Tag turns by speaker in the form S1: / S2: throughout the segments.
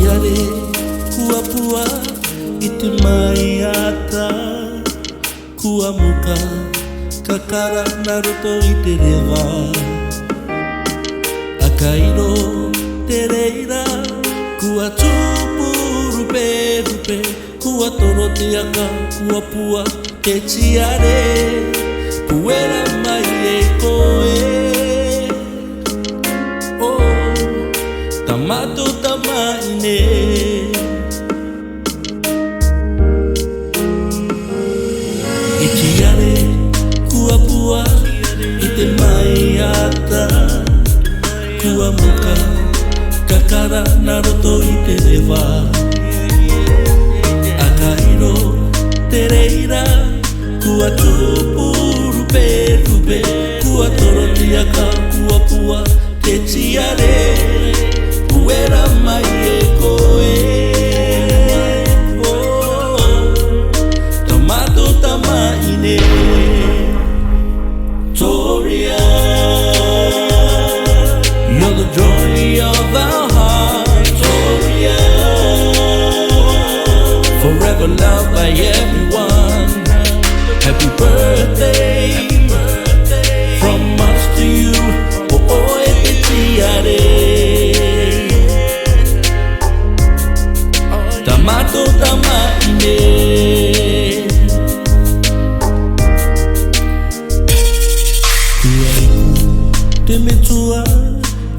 S1: Itiare kua pua i te mai ata, kua muka kakara na roto i te rewa. Akairo te reira, kua tupu rupe rupe, kua toro te aka, kua pua te tiare, puera mai e koe. Oh, tamato tamaine. Itiare kua pua i te mai ata, kua muka kakara na roto i te rewa. Akairo te reira, kua tupu rupe rupe, kua toro te aka, kua pua te tiare, puera mai e koe. Oh, tamato tamaine. Toria, you're the joy of our heart. Toria, forever loved by everyone. Happy birthday, from us to you. Oh, oh, etiare. Tamato tamaine. Te metua,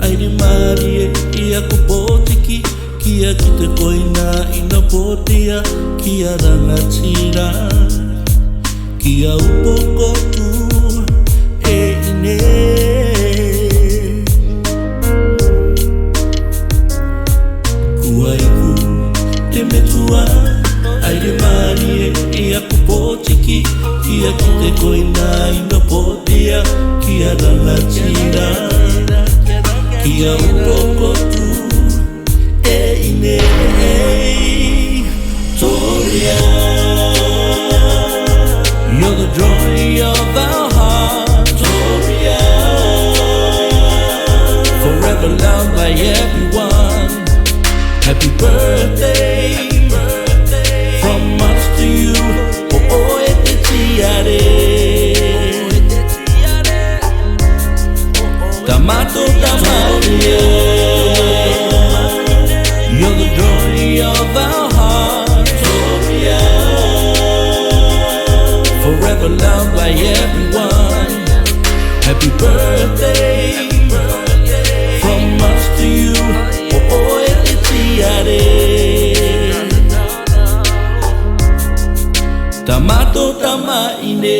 S1: airi marie, ia kupotiki, kia ki te koina ina potia, kia rangatira, kia upokotu e ine. Kuaiku, te metua, airi marie, ia kupotiki, kia ki te koina ina potia, kia rangatira, kia upokotu e ine. Toria, you're the joy of our heart. Toria, forever loved by everyone. Happy birthday, from us to you. Oh, oh, etiare. Tamato tamaine. You're the joy of our heart. Toria, forever loved by everyone. Happy birthday, from us to you. Oh, oh, etiare. Tamato tamaine.